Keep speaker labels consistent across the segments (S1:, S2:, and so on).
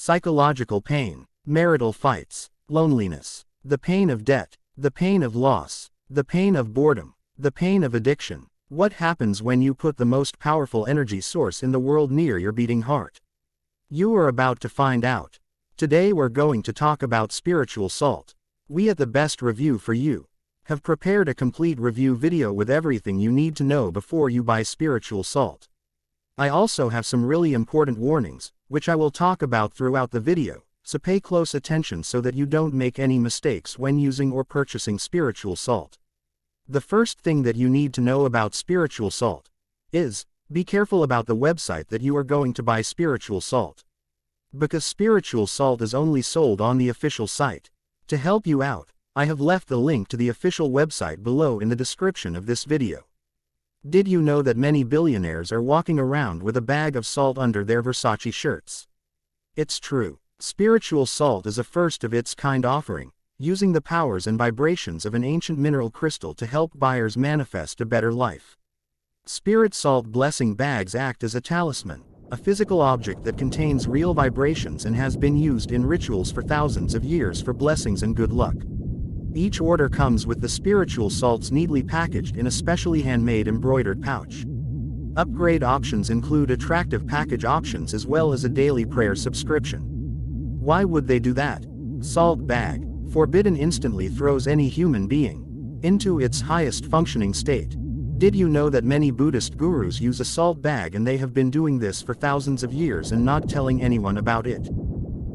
S1: psychological pain, marital fights, loneliness, the pain of debt, the pain of loss, the pain of boredom, the pain of addiction. What happens when you put the most powerful energy source in the world near your beating heart? You are about to find out. Today we're going to talk about spiritual salt. We at the Best Review for You have prepared a complete review video with everything you need to know before you buy spiritual salt. I also have some really important warnings, which I will talk about throughout the video, so pay close attention so that you don't make any mistakes when using or purchasing spiritual salt. The first thing that you need to know about spiritual salt is, be careful about the website that you are going to buy spiritual salt. Because spiritual salt is only sold on the official site. To help you out, I have left the link to the official website below in the description of this video. Did you know that many billionaires are walking around with a bag of salt under their Versace shirts? It's true. Spiritual salt is a first-of-its-kind offering, using the powers and vibrations of an ancient mineral crystal to help buyers manifest a better life. Spirit salt blessing bags act as a talisman, a physical object that contains real vibrations and has been used in rituals for thousands of years for blessings and good luck. Each order comes with the spiritual salts neatly packaged in a specially handmade embroidered pouch. Upgrade options include attractive package options as well as a daily prayer subscription. Why would they do that? Salt bag, forbidden, instantly throws any human being into its highest functioning state. Did you know that many Buddhist gurus use a salt bag and they have been doing this for thousands of years and not telling anyone about it?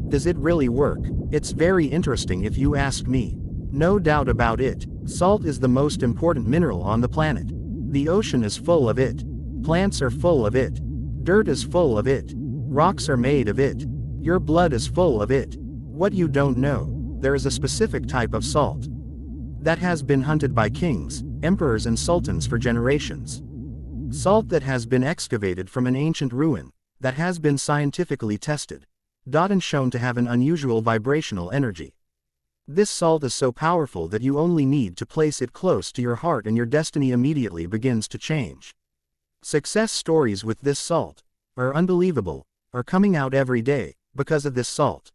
S1: Does it really work? It's very interesting if you ask me. No doubt about it, salt is the most important mineral on the planet. The ocean is full of it. Plants are full of it. Dirt is full of it. Rocks are made of it. Your blood is full of it. What you don't know, there is a specific type of salt that has been hunted by kings, emperors and sultans for generations. Salt that has been excavated from an ancient ruin, that has been scientifically tested, and shown to have an unusual vibrational energy. This salt is so powerful that you only need to place it close to your heart and your destiny immediately begins to change. Success stories with this salt are unbelievable, are coming out every day because of this salt.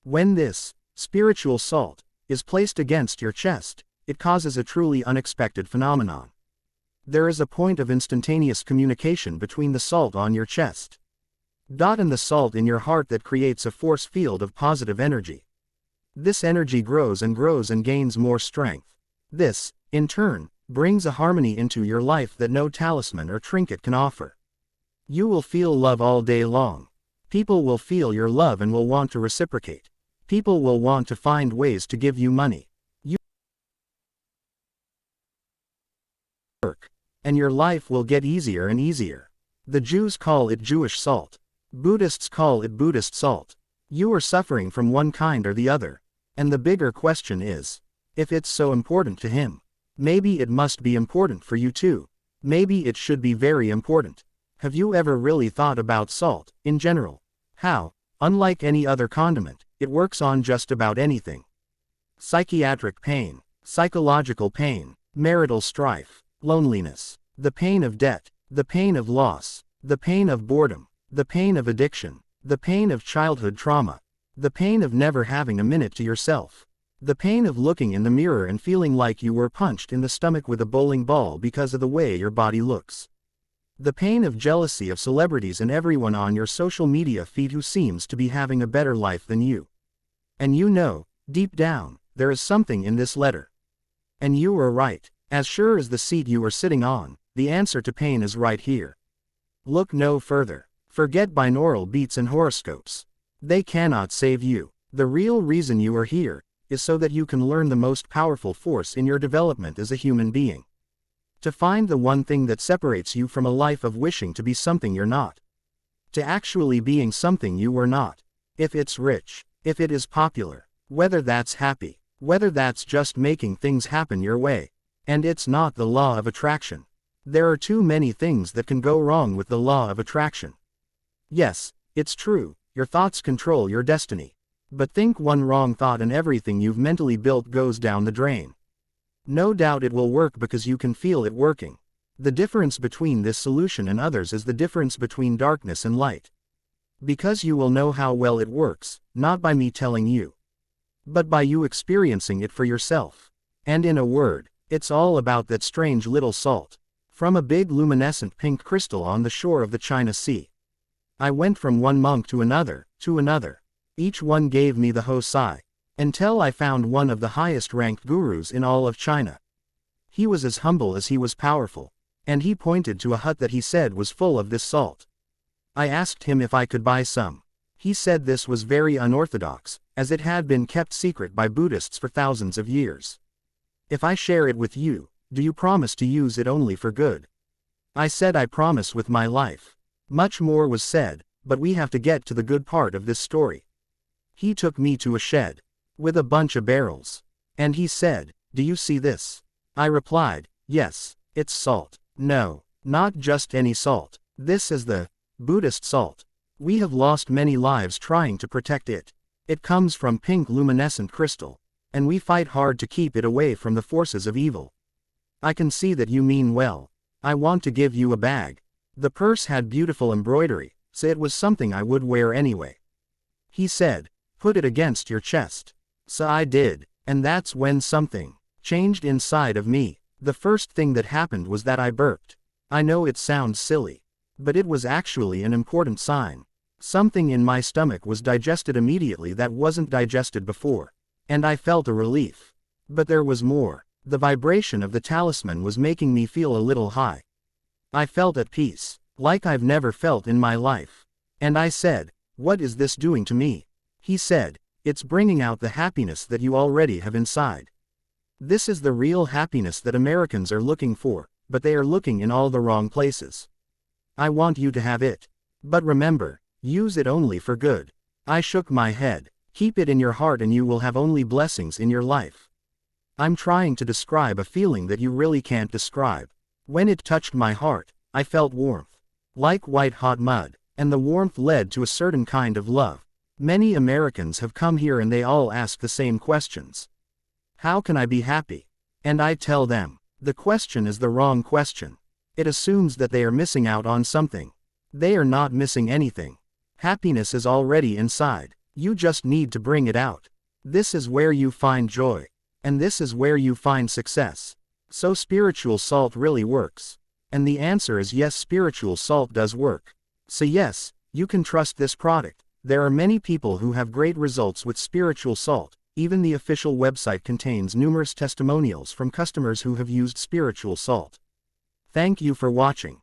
S1: When this spiritual salt is placed against your chest, it causes a truly unexpected phenomenon. There is a point of instantaneous communication between the salt on your chest and the salt in your heart that creates a force field of positive energy. This energy grows and gains more strength. This, in turn, brings a harmony into your life that no talisman or trinket can offer. You will feel love all day long. People will feel your love and will want to reciprocate. People will want to find ways to give you money. You work, and your life will get easier and easier. The Jews call it Jewish salt. Buddhists call it Buddhist salt. You are suffering from one kind or the other. And the bigger question is, if it's so important to him, maybe it must be important for you too. Maybe it should be very important. Have you ever really thought about salt, in general? How, unlike any other condiment, it works on just about anything. Psychiatric pain, psychological pain, marital strife, loneliness, the pain of debt, the pain of loss, the pain of boredom, the pain of addiction, the pain of childhood trauma, the pain of never having a minute to yourself, the pain of looking in the mirror and feeling like you were punched in the stomach with a bowling ball because of the way your body looks. The pain of jealousy of celebrities and everyone on your social media feed who seems to be having a better life than you. And you know, deep down, there is something in this letter. And you are right. As sure as the seat you are sitting on, the answer to pain is right here. Look no further. Forget binaural beats and horoscopes. They cannot save you. The real reason you are here is so that you can learn the most powerful force in your development as a human being. To find the one thing that separates you from a life of wishing to be something you're not. To actually being something you were not. If it's rich, if it is popular, whether that's happy, whether that's just making things happen your way. And it's not the law of attraction. There are too many things that can go wrong with the law of attraction. Yes, it's true, your thoughts control your destiny. But think one wrong thought and everything you've mentally built goes down the drain. No doubt it will work because you can feel it working. The difference between this solution and others is the difference between darkness and light. Because you will know how well it works, not by me telling you, but by you experiencing it for yourself. And in a word, it's all about that strange little salt. From a big luminescent pink crystal on the shore of the China Sea. I went from one monk to another, to another. Each one gave me the Hosai. Until I found one of the highest ranked gurus in all of China. He was as humble as he was powerful. And he pointed to a hut that he said was full of this salt. I asked him if I could buy some. He said this was very unorthodox, as it had been kept secret by Buddhists for thousands of years. If I share it with you, do you promise to use it only for good? I said I promise with my life. Much more was said, but we have to get to the good part of this story. He took me to a shed. With a bunch of barrels. And he said, "Do you see this?" I replied, "Yes, it's salt." "No, not just any salt. This is the Buddhist salt. We have lost many lives trying to protect it. It comes from pink luminescent crystal. And we fight hard to keep it away from the forces of evil. I can see that you mean well. I want to give you a bag." The purse had beautiful embroidery, so it was something I would wear anyway. He said, "Put it against your chest." So I did, and that's when something changed inside of me. The first thing that happened was that I burped. I know it sounds silly, but it was actually an important sign. Something in my stomach was digested immediately that wasn't digested before. And I felt a relief. But there was more. The vibration of the talisman was making me feel a little high. I felt at peace, like I've never felt in my life. And I said, "What is this doing to me?" He said, "It's bringing out the happiness that you already have inside. This is the real happiness that Americans are looking for, but they are looking in all the wrong places. I want you to have it. But remember, use it only for good." I shook my head. "Keep it in your heart and you will have only blessings in your life." I'm trying to describe a feeling that you really can't describe. When it touched my heart, I felt warmth. Like white hot mud. And the warmth led to a certain kind of love. Many Americans have come here and they all ask the same questions. How can I be happy? And I tell them, the question is the wrong question. It assumes that they are missing out on something. They are not missing anything. Happiness is already inside. You just need to bring it out. This is where you find joy. And this is where you find success. So spiritual salt really works. And the answer is yes, spiritual salt does work. So yes, you can trust this product. There are many people who have great results with spiritual salt. Even the official website contains numerous testimonials from customers who have used spiritual salt. Thank you for watching.